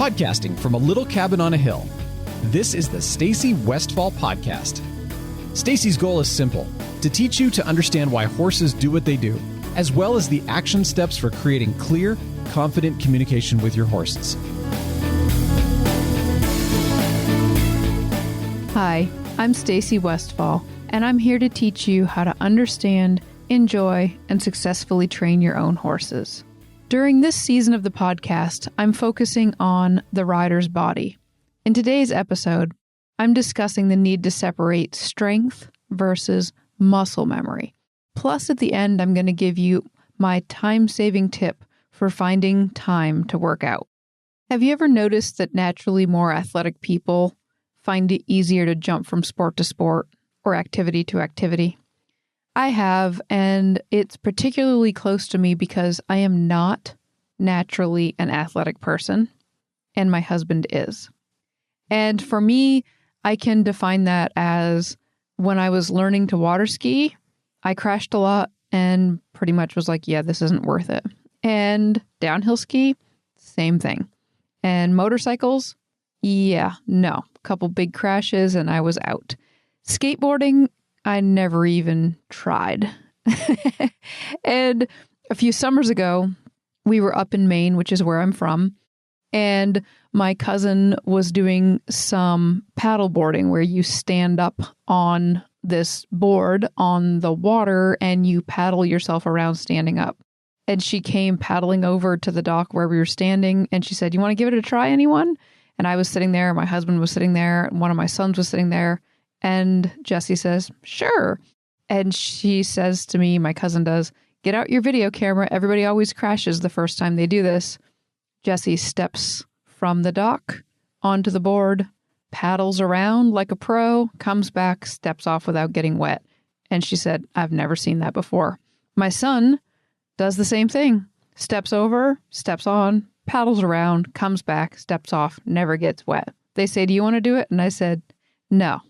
podcasting from a little cabin on a hill. This is the Stacy Westfall Podcast. Stacy's goal is simple: to teach you to understand why horses do what they do, as well as the action steps for creating clear, confident communication with your horses. Hi, I'm Stacy Westfall, and I'm here to teach you how to understand, enjoy, and successfully train your own horses. During this season of the podcast, I'm focusing on the rider's body. In today's episode, I'm discussing the need to separate strength versus muscle memory. Plus, at the end, I'm going to give you my time-saving tip for finding time to work out. Have you ever noticed that naturally more athletic people find it easier to jump from sport to sport or activity to activity? I have, and it's particularly close to me because I am not naturally an athletic person, and my husband is. And for me, I can define that as when I was learning to water ski, I crashed a lot and pretty much was like, yeah, this isn't worth it. And downhill ski, same thing. And motorcycles, yeah, no. A couple big crashes and I was out. Skateboarding, I never even tried. And a few summers ago, we were up in Maine, which is where I'm from, and my cousin was doing some paddle boarding where you stand up on this board on the water and you paddle yourself around standing up. And she came paddling over to the dock where we were standing, and she said, "You want to give it a try, anyone?" And I was sitting there, my husband was sitting there, and one of my sons was sitting there. And Jessie says, "Sure." And she says to me, my cousin does, "Get out your video camera. Everybody always crashes the first time they do this." Jessie steps from the dock onto the board, paddles around like a pro, comes back, steps off without getting wet. And she said, "I've never seen that before." My son does the same thing. Steps over, steps on, paddles around, comes back, steps off, never gets wet. They say, "Do you want to do it?" And I said, "No."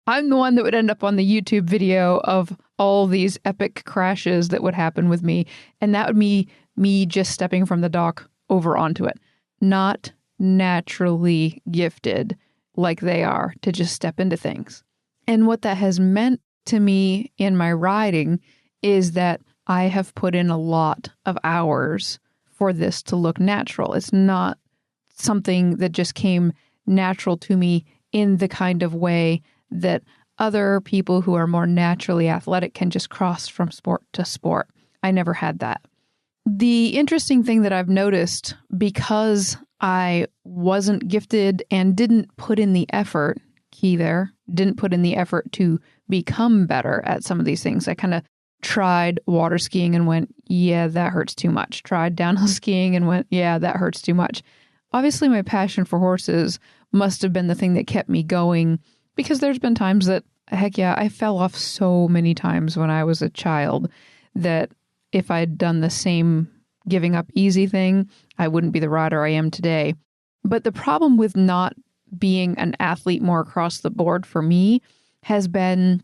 I'm the one that would end up on the YouTube video of all these epic crashes that would happen with me. And that would be me just stepping from the dock over onto it. Not naturally gifted like they are to just step into things. And what that has meant to me in my riding is that I have put in a lot of hours for this to look natural. It's not something that just came natural to me in the kind of way that other people who are more naturally athletic can just cross from sport to sport. I never had that. The interesting thing that I've noticed, because I wasn't gifted and didn't put in the effort, key there, didn't put in the effort to become better at some of these things. I kind of tried water skiing and went, yeah, that hurts too much. Tried downhill skiing and went, yeah, that hurts too much. Obviously, my passion for horses must have been the thing that kept me going, because there's been times that, heck yeah, I fell off so many times when I was a child that if I'd done the same giving up easy thing, I wouldn't be the rider I am today. But the problem with not being an athlete more across the board for me has been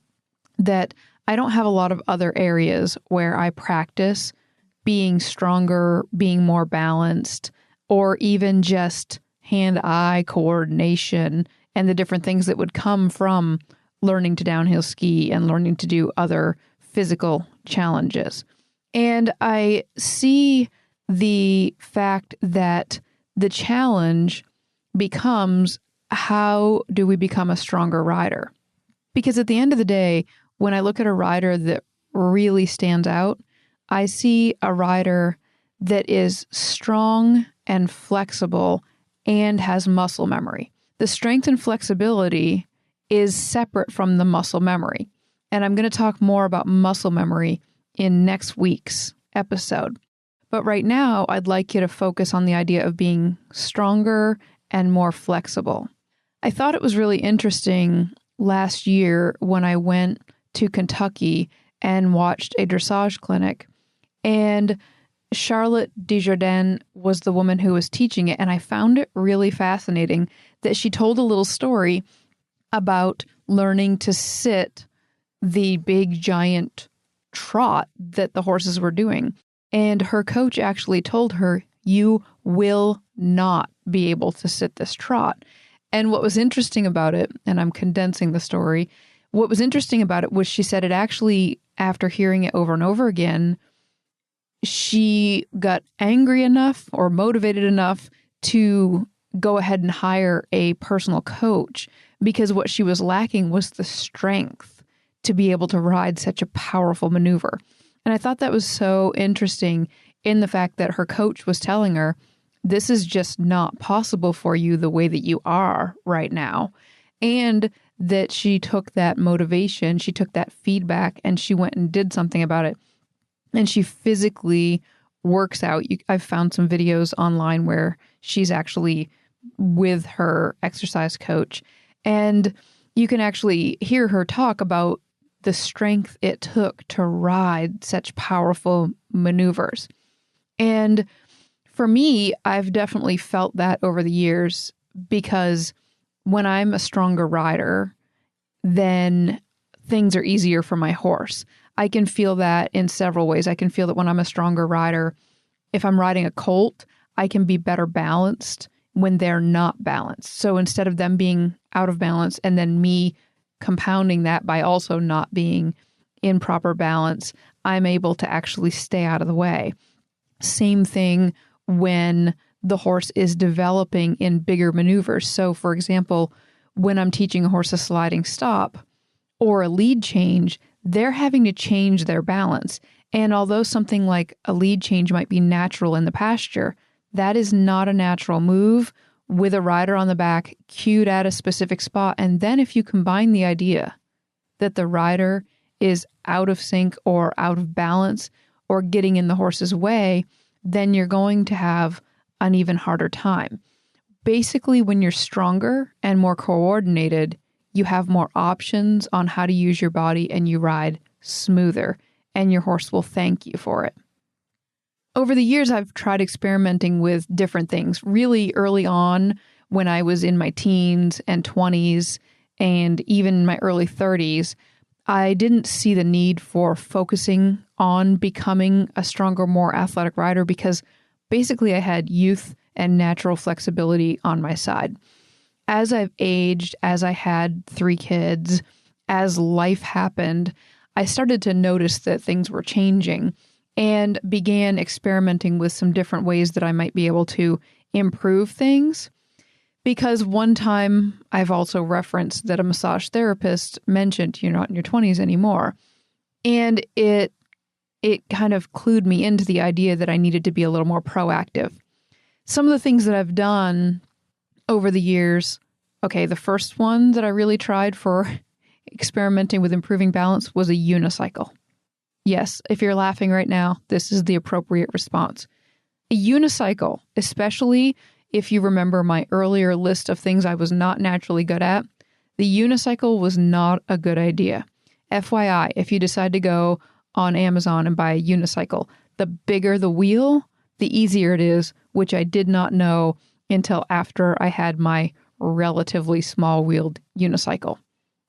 that I don't have a lot of other areas where I practice being stronger, being more balanced, or even just hand-eye coordination and the different things that would come from learning to downhill ski and learning to do other physical challenges. And I see the fact that the challenge becomes, how do we become a stronger rider? Because at the end of the day, when I look at a rider that really stands out, I see a rider that is strong and flexible and has muscle memory. The strength and flexibility is separate from the muscle memory. And I'm going to talk more about muscle memory in next week's episode. But right now, I'd like you to focus on the idea of being stronger and more flexible. I thought it was really interesting last year when I went to Kentucky and watched a dressage clinic, and Charlotte Dujardin was the woman who was teaching it, and I found it really fascinating that she told a little story about learning to sit the big giant trot that the horses were doing. And her coach actually told her, You will not be able to sit this trot. And what was interesting about it, and I'm condensing the story, what was interesting about it was she said it actually, after hearing it over and over again, she got angry enough or motivated enough to go ahead and hire a personal coach, because what she was lacking was the strength to be able to ride such a powerful maneuver. And I thought that was so interesting in the fact that her coach was telling her, this is just not possible for you the way that you are right now. And that she took that motivation, she took that feedback, and she went and did something about it. And she physically works out. I've found some videos online where she's actually with her exercise coach. And you can actually hear her talk about the strength it took to ride such powerful maneuvers. And for me, I've definitely felt that over the years, because when I'm a stronger rider, then things are easier for my horse. I can feel that in several ways. I can feel that when I'm a stronger rider, if I'm riding a colt, I can be better balanced when they're not balanced. So instead of them being out of balance and then me compounding that by also not being in proper balance, I'm able to actually stay out of the way. Same thing when the horse is developing in bigger maneuvers. So for example, when I'm teaching a horse a sliding stop or a lead change, they're having to change their balance. And although something like a lead change might be natural in the pasture, that is not a natural move with a rider on the back cued at a specific spot. And then if you combine the idea that the rider is out of sync or out of balance or getting in the horse's way, then you're going to have an even harder time. Basically, when you're stronger and more coordinated, you have more options on how to use your body and you ride smoother, and your horse will thank you for it. Over the years, I've tried experimenting with different things. Really early on, when I was in my teens and 20s and even my early 30s, I didn't see the need for focusing on becoming a stronger, more athletic rider, because basically I had youth and natural flexibility on my side. As I've aged, as I had 3 kids, as life happened, I started to notice that things were changing and began experimenting with some different ways that I might be able to improve things. Because one time I've also referenced that a massage therapist mentioned, you're not in your 20s anymore. And it kind of clued me into the idea that I needed to be a little more proactive. Some of the things that I've done over the years, okay, the first one that I really tried for experimenting with improving balance was a unicycle. Yes, if you're laughing right now, this is the appropriate response. A unicycle, especially if you remember my earlier list of things I was not naturally good at, the unicycle was not a good idea. FYI, if you decide to go on Amazon and buy a unicycle, the bigger the wheel, the easier it is, which I did not know until after I had my relatively small-wheeled unicycle.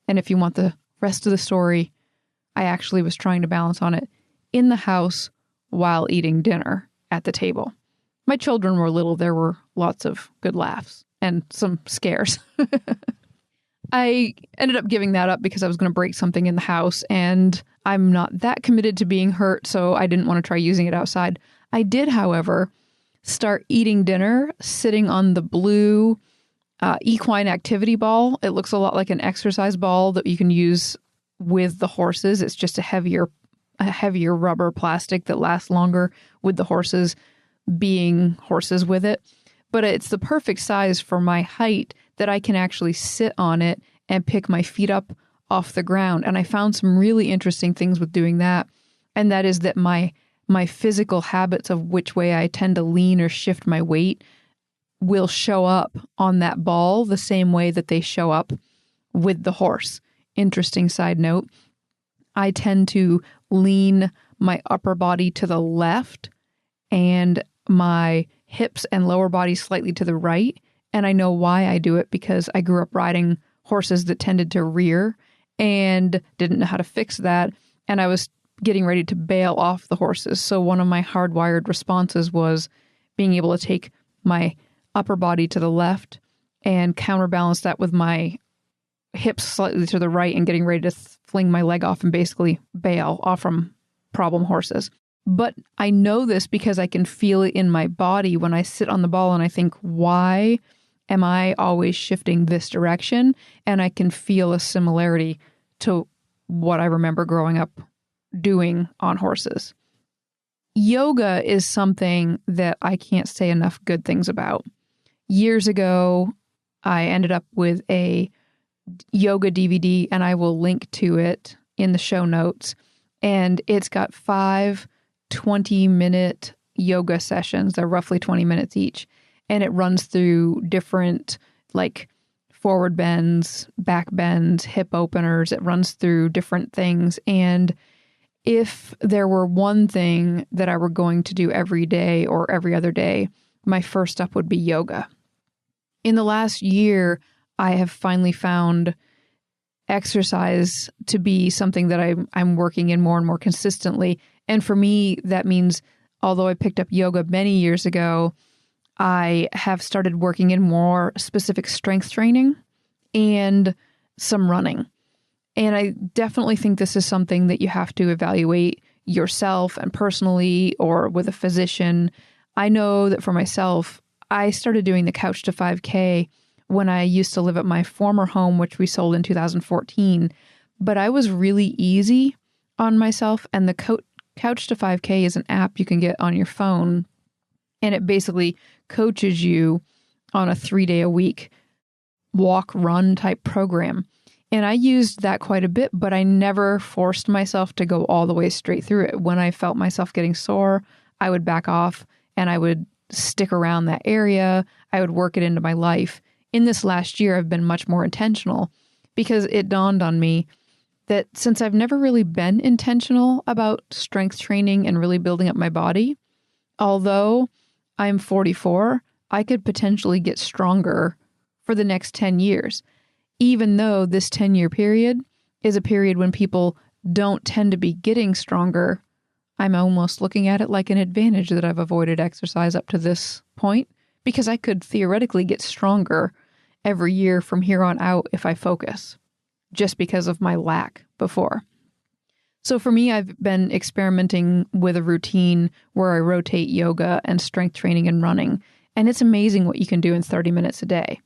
And if you want the rest of the story, I actually was trying to balance on it in the house while eating dinner at the table. My children were little. There were lots of good laughs and some scares. I ended up giving that up because I was going to break something in the house, and I'm not that committed to being hurt, so I didn't want to try using it outside. I did, however, start eating dinner sitting on the blue equine activity ball. It looks a lot like an exercise ball that you can use with the horses. It's just a heavier rubber plastic that lasts longer with the horses being horses with it. But it's the perfect size for my height that I can actually sit on it and pick my feet up off the ground. And I found some really interesting things with doing that. And that is that my physical habits of which way I tend to lean or shift my weight will show up on that ball the same way that they show up with the horse. Interesting side note, I tend to lean my upper body to the left and my hips and lower body slightly to the right. And I know why I do it, because I grew up riding horses that tended to rear and didn't know how to fix that. And I was getting ready to bail off the horses. So one of my hardwired responses was being able to take my upper body to the left and counterbalance that with my hips slightly to the right and getting ready to fling my leg off and basically bail off from problem horses. But I know this because I can feel it in my body when I sit on the ball and I think, why am I always shifting this direction? And I can feel a similarity to what I remember growing up doing on horses. Yoga is something that I can't say enough good things about. Years ago, I ended up with a yoga DVD, and I will link to it in the show notes. And it's got 5 20-minute yoga sessions. They're roughly 20 minutes each. And it runs through different, like, forward bends, back bends, hip openers. It runs through different things. And if there were one thing that I were going to do every day or every other day, my first up would be yoga. In the last year, I have finally found exercise to be something that I'm working in more and more consistently. And for me, that means, although I picked up yoga many years ago, I have started working in more specific strength training and some running. And I definitely think this is something that you have to evaluate yourself and personally or with a physician. I know that for myself, I started doing the Couch to 5K when I used to live at my former home, which we sold in 2014. But I was really easy on myself. And the Couch to 5K is an app you can get on your phone. And it basically coaches you on a 3-day-a-week walk, run type program. And I used that quite a bit, but I never forced myself to go all the way straight through it. When I felt myself getting sore, I would back off and I would stick around that area. I would work it into my life. In this last year, I've been much more intentional because it dawned on me that since I've never really been intentional about strength training and really building up my body, although I'm 44, I could potentially get stronger for the next 10 years. Even though this 10-year period is a period when people don't tend to be getting stronger, I'm almost looking at it like an advantage that I've avoided exercise up to this point because I could theoretically get stronger every year from here on out if I focus, just because of my lack before. So for me, I've been experimenting with a routine where I rotate yoga and strength training and running, and it's amazing what you can do in 30 minutes a day.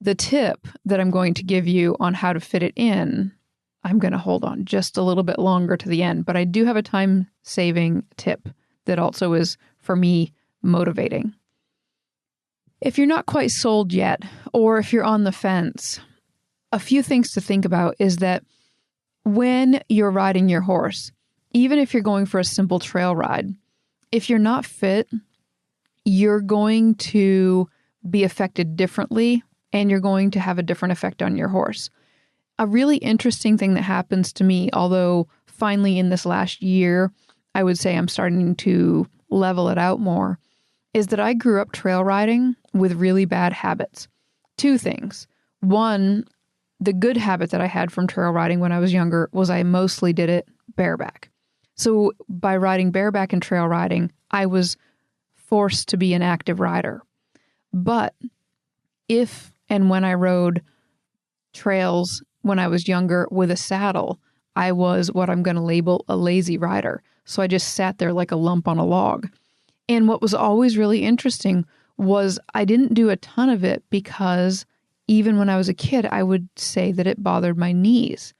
The tip that I'm going to give you on how to fit it in, I'm going to hold on just a little bit longer to the end, but I do have a time-saving tip that also is, for me, motivating. If you're not quite sold yet, or if you're on the fence, a few things to think about is that when you're riding your horse, even if you're going for a simple trail ride, if you're not fit, you're going to be affected differently and you're going to have a different effect on your horse. A really interesting thing that happens to me, although finally in this last year, I would say I'm starting to level it out more, is that I grew up trail riding with really bad habits. 2 things. One, the good habit that I had from trail riding when I was younger was I mostly did it bareback. So by riding bareback and trail riding, I was forced to be an active rider. But if and when I rode trails when I was younger with a saddle, I was what I'm going to label a lazy rider. So I just sat there like a lump on a log. And what was always really interesting was I didn't do a ton of it because even when I was a kid, I would say that it bothered my knees.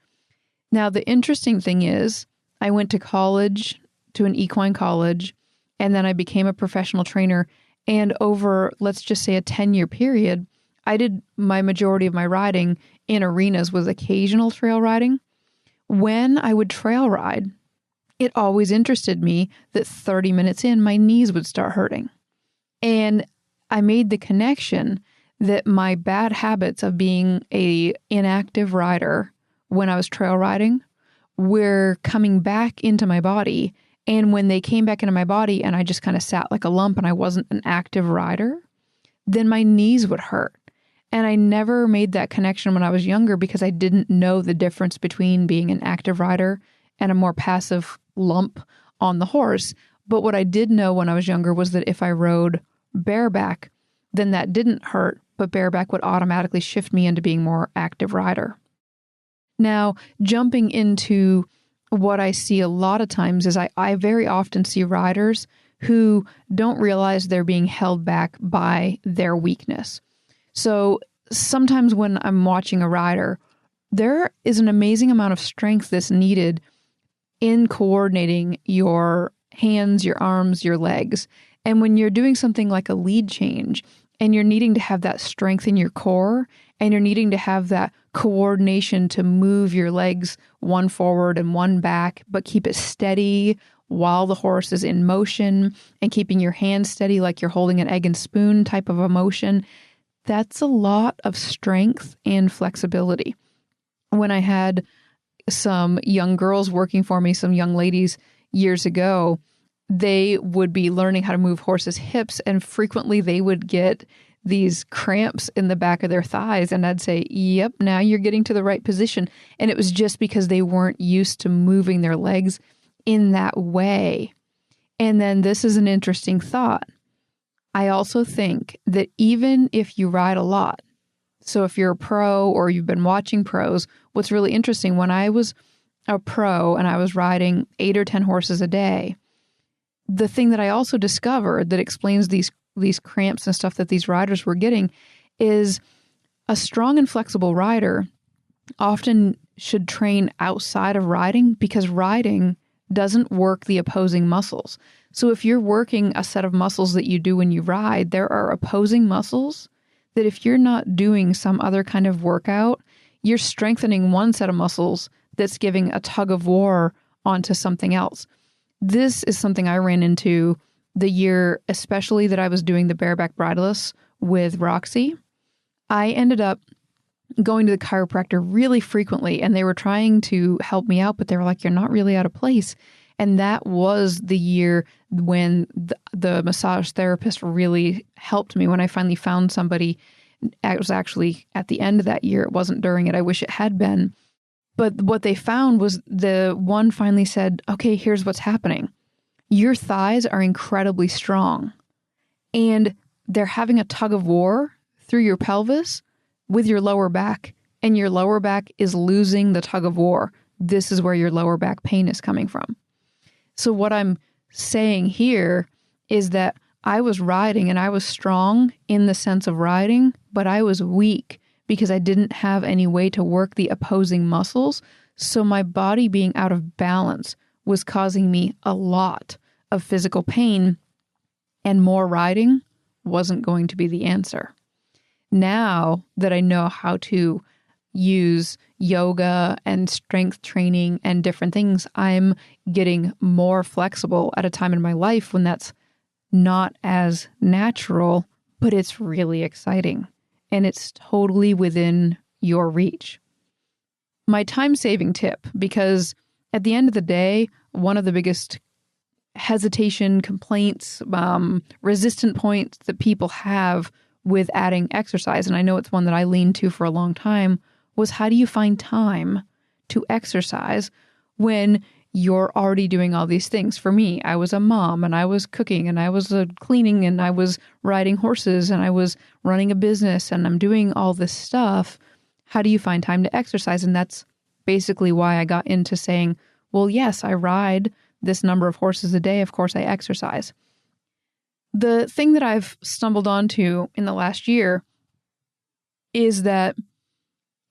Now, the interesting thing is I went to college, to an equine college, and then I became a professional trainer. And over, let's just say, a 10-year period, I did my majority of my riding in arenas with occasional trail riding. When I would trail ride, it always interested me that 30 minutes in, my knees would start hurting. And I made the connection that my bad habits of being an inactive rider when I was trail riding were coming back into my body. And when they came back into my body and I just kind of sat like a lump and I wasn't an active rider, then my knees would hurt. And I never made that connection when I was younger because I didn't know the difference between being an active rider and a more passive lump on the horse. But what I did know when I was younger was that if I rode bareback, then that didn't hurt, but bareback would automatically shift me into being a more active rider. Now, jumping into what I see a lot of times is I very often see riders who don't realize they're being held back by their weakness. So sometimes when I'm watching a rider, there is an amazing amount of strength that's needed in coordinating your hands, your arms, your legs. And when you're doing something like a lead change and you're needing to have that strength in your core and you're needing to have that coordination to move your legs one forward and one back, but keep it steady while the horse is in motion and keeping your hands steady like you're holding an egg and spoon type of a motion, that's a lot of strength and flexibility. When I had some young girls working for me, some young ladies years ago, they would be learning how to move horses' hips, and frequently they would get these cramps in the back of their thighs. And I'd say, yep, now you're getting to the right position. And it was just because they weren't used to moving their legs in that way. And then this is an interesting thought. I also think that even if you ride a lot, so if you're a pro or you've been watching pros, what's really interesting, when I was a pro and I was riding 8 or 10 horses a day, the thing that I also discovered that explains these cramps and stuff that these riders were getting is a strong and flexible rider often should train outside of riding because riding doesn't work the opposing muscles. So if you're working a set of muscles that you do when you ride, there are opposing muscles that if you're not doing some other kind of workout, you're strengthening one set of muscles that's giving a tug of war onto something else. This is something I ran into the year, especially that I was doing the bareback bridleless with Roxy. I ended up going to the chiropractor really frequently, and they were trying to help me out, but they were like, you're not really out of place. And that was the year when the massage therapist really helped me when I finally found somebody. It was actually at the end of that year. It wasn't during it. I wish it had been. But what they found was the one finally said, okay, here's what's happening. Your thighs are incredibly strong, and they're having a tug of war through your pelvis with your lower back, and your lower back is losing the tug of war. This is where your lower back pain is coming from. So what I'm saying here is that I was riding and I was strong in the sense of riding, but I was weak because I didn't have any way to work the opposing muscles. So my body being out of balance was causing me a lot of physical pain, and more riding wasn't going to be the answer. Now that I know how to use yoga and strength training and different things, I'm getting more flexible at a time in my life when that's not as natural, but it's really exciting and it's totally within your reach. My time-saving tip, because at the end of the day, one of the biggest hesitation, complaints, resistant points that people have with adding exercise, and I know it's one that I leaned to for a long time, was how do you find time to exercise when you're already doing all these things? For me, I was a mom and I was cooking and I was cleaning and I was riding horses and I was running a business and I'm doing all this stuff. How do you find time to exercise? And that's basically why I got into saying, well, yes, I ride this number of horses a day. Of course, I exercise. The thing that I've stumbled onto in the last year is that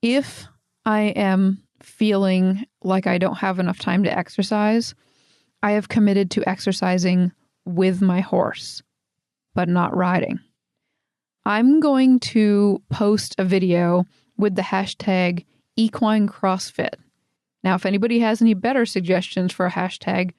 if I am feeling like I don't have enough time to exercise, I have committed to exercising with my horse, but not riding. I'm going to post a video with the hashtag EquineCrossFit. Now, if anybody has any better suggestions for a hashtag,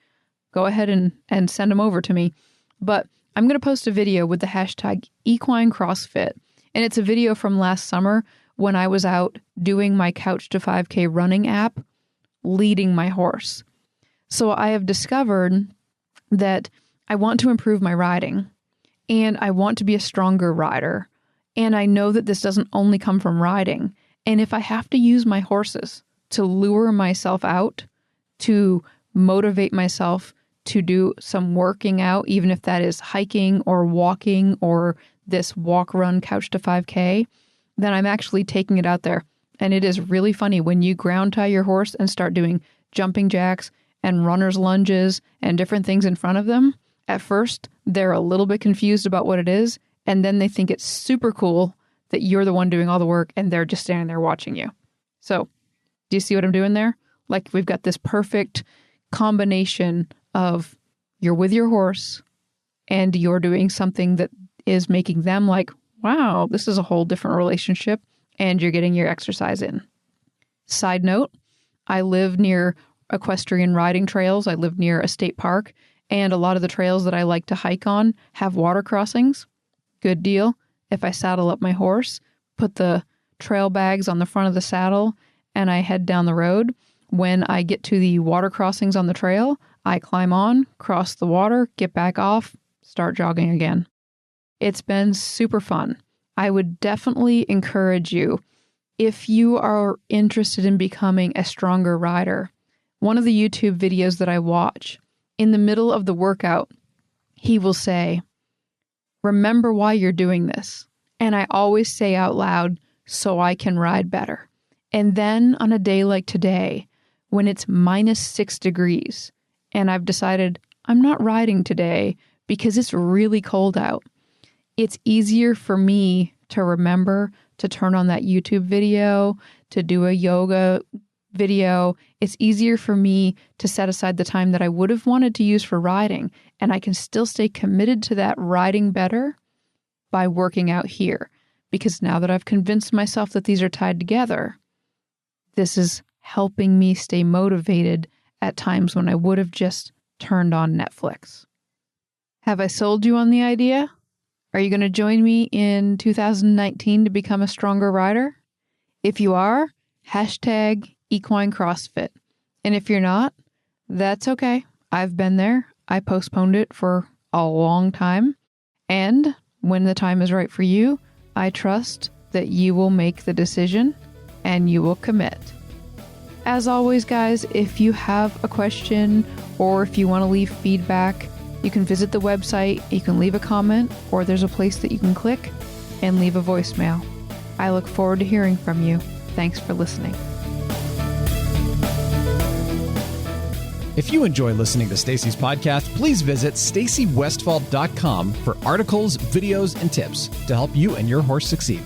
go ahead and send them over to me. But I'm going to post a video with the hashtag EquineCrossFit. And it's a video from last summer when I was out doing my Couch to 5K running app, leading my horse. So I have discovered that I want to improve my riding and I want to be a stronger rider. And I know that this doesn't only come from riding. And if I have to use my horses to lure myself out, to motivate myself to do some working out, even if that is hiking or walking or this walk, run, couch to 5K, then I'm actually taking it out there. And it is really funny when you ground tie your horse and start doing jumping jacks and runner's lunges and different things in front of them. At first, they're a little bit confused about what it is, and then they think it's super cool that you're the one doing all the work and they're just standing there watching you. So, do you see what I'm doing there? Like, we've got this perfect combination of you're with your horse and you're doing something that is making them like, wow, this is a whole different relationship, and you're getting your exercise in. Side note, I live near equestrian riding trails. I live near a state park, and a lot of the trails that I like to hike on have water crossings. Good deal. If I saddle up my horse, put the trail bags on the front of the saddle, and I head down the road, when I get to the water crossings on the trail, I climb on, cross the water, get back off, start jogging again. It's been super fun. I would definitely encourage you, if you are interested in becoming a stronger rider, one of the YouTube videos that I watch, in the middle of the workout, he will say, remember why you're doing this. And I always say out loud, so I can ride better. And then on a day like today, when it's -6 degrees, and I've decided I'm not riding today because it's really cold out, it's easier for me to remember to turn on that YouTube video, to do a yoga video. It's easier for me to set aside the time that I would have wanted to use for riding, and I can still stay committed to that riding better by working out here. Because now that I've convinced myself that these are tied together, this is helping me stay motivated at times when I would have just turned on Netflix. Have I sold you on the idea? Are you going to join me in 2019 to become a stronger rider? If you are, hashtag EquineCrossFit. And if you're not, that's okay. I've been there. I postponed it for a long time. And when the time is right for you, I trust that you will make the decision and you will commit. As always, guys, if you have a question or if you want to leave feedback, you can visit the website, you can leave a comment, or there's a place that you can click and leave a voicemail. I look forward to hearing from you. Thanks for listening. If you enjoy listening to Stacy's podcast, please visit stacywestfall.com for articles, videos, and tips to help you and your horse succeed.